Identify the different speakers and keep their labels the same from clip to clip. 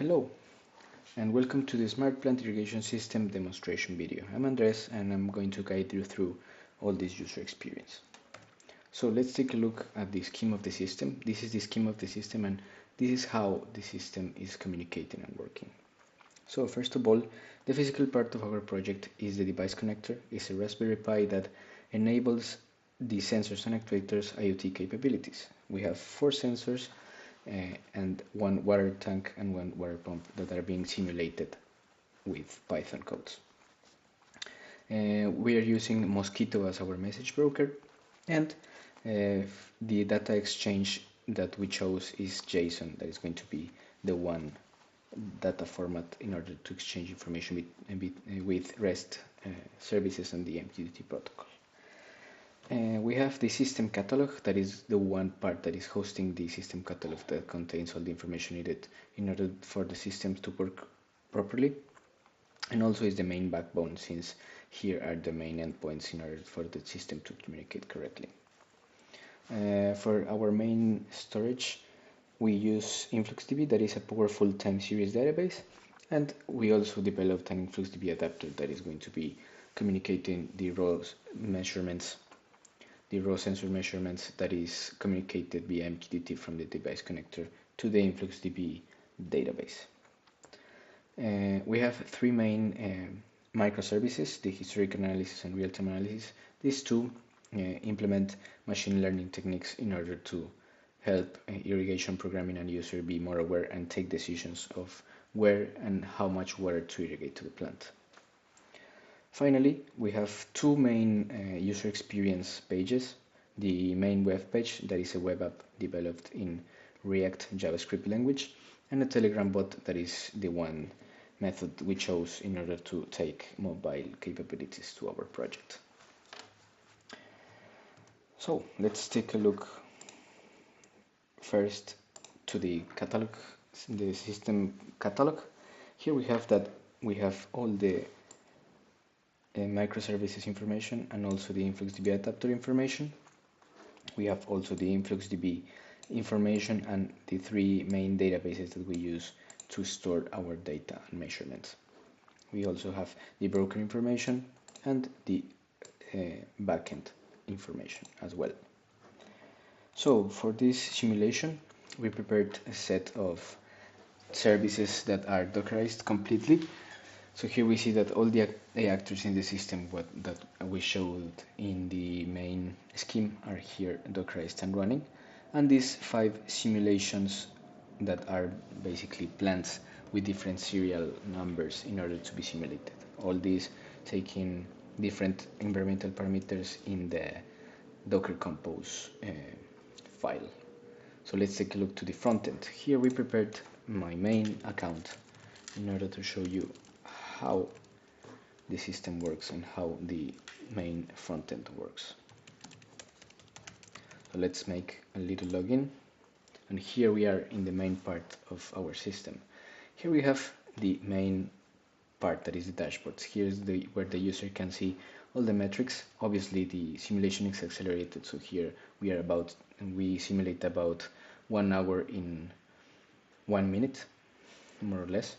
Speaker 1: Hello and welcome to the Smart Plant Irrigation System demonstration video. I'm Andres and I'm going to guide you through all this user experience. So let's take a look at the scheme of the system. This is the scheme of the system and this is how the system is communicating and working. So first of all, the physical part of our project is the device connector. It's a Raspberry Pi that enables the sensors and actuators IoT capabilities. We have 4 sensors and 1 water tank and 1 water pump that are being simulated with Python codes. We are using Mosquito as our message broker, and the data exchange that we chose is JSON. That is going to be the one data format in order to exchange information with REST services and the MQTT protocol. We have the system catalog, that is the one part that is hosting the system catalog that contains all the information needed in order for the systems to work properly, and also is the main backbone, since here are the main endpoints in order for the system to communicate correctly. For our main storage, we use InfluxDB, that is a powerful time series database, and we also developed an InfluxDB adapter that is going to be communicating the raw measurements, the raw sensor measurements that is communicated via MQTT from the device connector to the InfluxDB database. We have 3 main microservices, the historical analysis and real-time analysis. These two implement machine learning techniques in order to help irrigation programming and user be more aware and take decisions of where and how much water to irrigate to the plant. Finally, we have 2 main user experience pages. The main web page, that is a web app developed in React JavaScript language, and a Telegram bot, that is the one method we chose in order to take mobile capabilities to our project. So let's take a look first to the catalog, the system catalog. Here we have all the microservices information and also the InfluxDB adapter information. We have also the InfluxDB information and the 3 main databases that we use to store our data and measurements. We also have the broker information and the backend information as well. So for this simulation, we prepared a set of services that are Dockerized completely. So here we see that all the actors in the system that we showed in the main scheme are here Dockerized and running, and these 5 simulations that are basically plants with different serial numbers in order to be simulated. All these taking different environmental parameters in the Docker Compose file. So let's take a look to the front end. Here we prepared my main account in order to show you how the system works and how the main front end works. So let's make a little login, and here we are in the main part of our system. Here we have the main part, that is the dashboards. Here's where the user can see all the metrics. Obviously the simulation is accelerated, so here we simulate about 1 hour in 1 minute, more or less.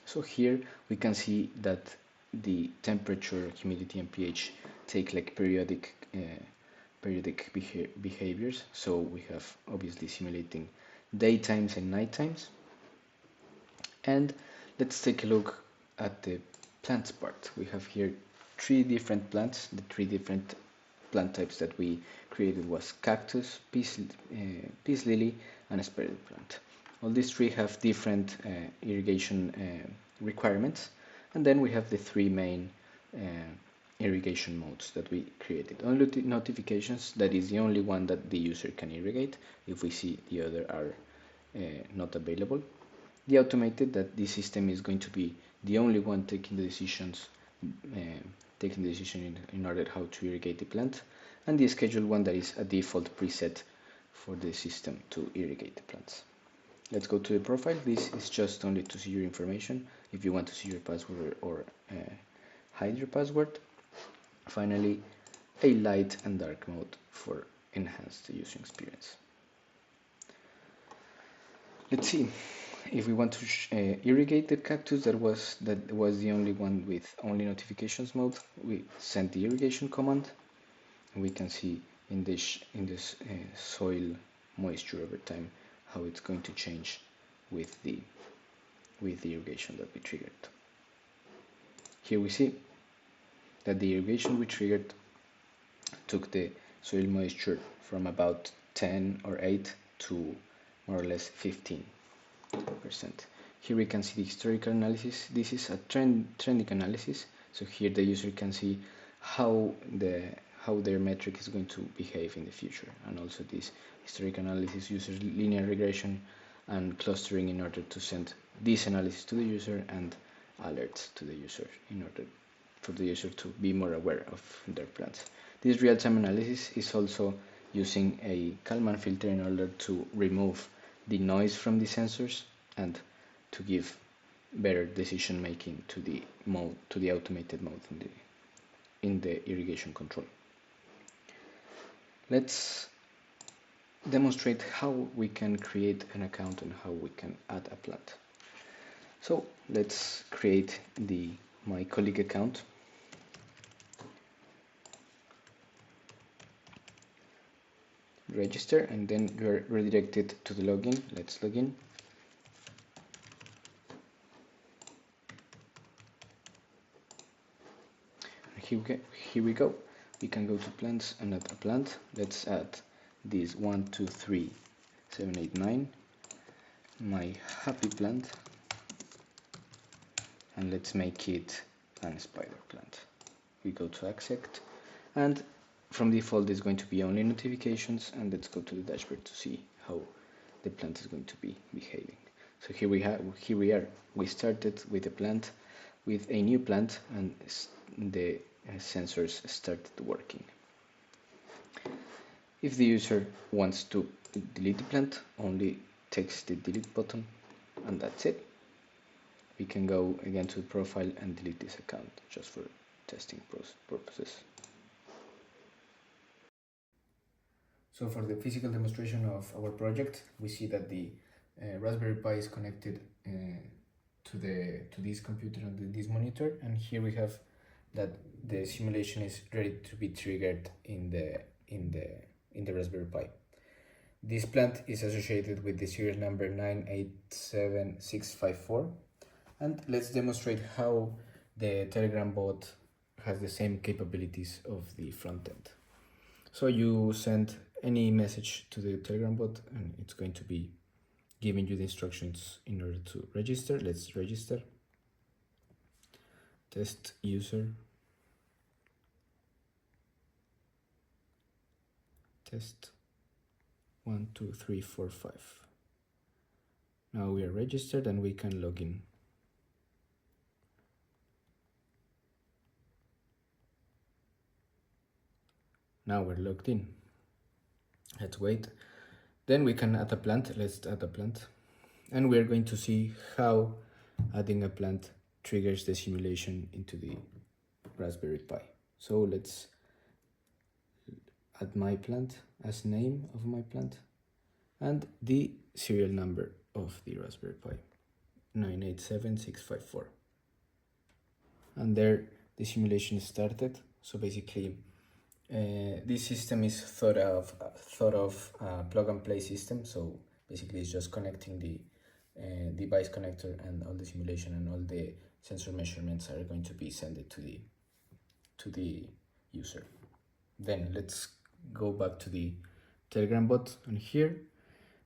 Speaker 1: So here we can see that the temperature, humidity and pH take like periodic behaviors. So we have obviously simulating daytimes and night times. And let's take a look at the plants part. We have here 3 different plants. The 3 different plant types that we created was cactus, peace lily and a sparrow plant. All these 3 have different irrigation requirements, and then we have the 3 main irrigation modes that we created. Only notifications, that is the only one that the user can irrigate if we see the other are not available. The automated, that the system is going to be the only one taking the decisions, in order how to irrigate the plant, and the scheduled one, that is a default preset for the system to irrigate the plants. Let's go to the profile. This is just only to see your information, if you want to see your password or hide your password. Finally, a light and dark mode for enhanced user experience. Let's see. if we want to irrigate the cactus that was the only one with only notifications mode, we send the irrigation command. We can see in this soil moisture over time how it's going to change with the irrigation that we triggered. Here we see that the irrigation we triggered took the soil moisture from about 10 or 8 to more or less 15%. Here we can see the historical analysis. This is a trending analysis, so here the user can see how their metric is going to behave in the future, and also this historical analysis uses linear regression and clustering in order to send this analysis to the user and alerts to the user in order for the user to be more aware of their plants. This real-time analysis is also using a Kalman filter in order to remove the noise from the sensors and to give better decision making to the automated mode in the irrigation control. Let's demonstrate how we can create an account and how we can add a plant. So let's create my colleague account. Register, and then you're redirected to the login. Let's log in. Here we go. We can go to plants and add a plant. Let's add this 1, 2, 3, 7, 8, 9, my happy plant, and let's make it a spider plant. We go to accept, and from default is going to be only notifications, and let's go to the dashboard to see how the plant is going to be behaving. So here we are. We started with a plant, with a new plant, and the sensors started working. If the user wants to delete the plant, only takes the delete button, and that's it. We can go again to the profile and delete this account just for testing purposes. So for the physical demonstration of our project, we see that the Raspberry Pi is connected to this computer and this monitor, and here we have that the simulation is ready to be triggered in the Raspberry Pi. This plant is associated with the serial number 987654, and let's demonstrate how the Telegram bot has the same capabilities of the front end. So you send any message to the Telegram bot, and it's going to be giving you the instructions in order to register. Let's register. Test user. Test 1, 2, 3, 4, 5. Now we are registered and we can log in. Now we're logged in. Let's wait. Then we can add a plant. Let's add a plant. And we're going to see how adding a plant triggers the simulation into the Raspberry Pi. So let's add my plant as name of my plant and the serial number of the Raspberry Pi, 987654. And there the simulation started. So basically this system is thought of plug and play system. So basically it's just connecting the device connector, and all the simulation and all the sensor measurements are going to be sent to the user. Then let's go back to the Telegram bot, and here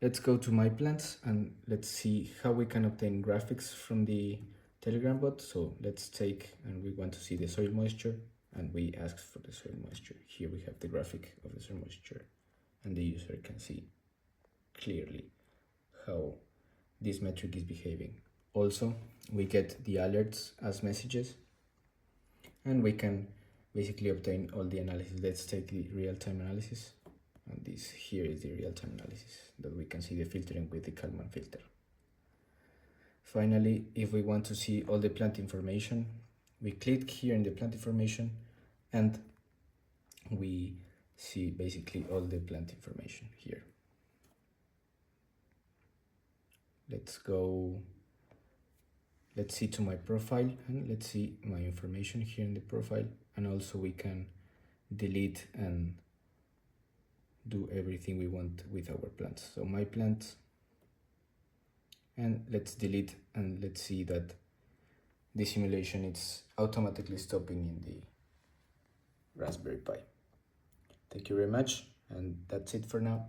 Speaker 1: let's go to my plants and let's see how we can obtain graphics from the Telegram bot. So let's take, and we want to see the soil moisture, and we ask for the soil moisture. Here we have the graphic of the soil moisture, and the user can see clearly how this metric is behaving. Also, we get the alerts as messages, and we can basically obtain all the analysis. Let's take the real-time analysis, and this here is the real-time analysis that we can see the filtering with the Kalman filter. Finally, if we want to see all the plant information, we click here in the plant information, and we see basically all the plant information here. let's go, let's see to my profile, and let's see my information here in the profile, and also we can delete and do everything we want with our plants. So my plants, and let's delete, and let's see that the simulation is automatically stopping in the Raspberry Pi. Thank you very much, and that's it for now.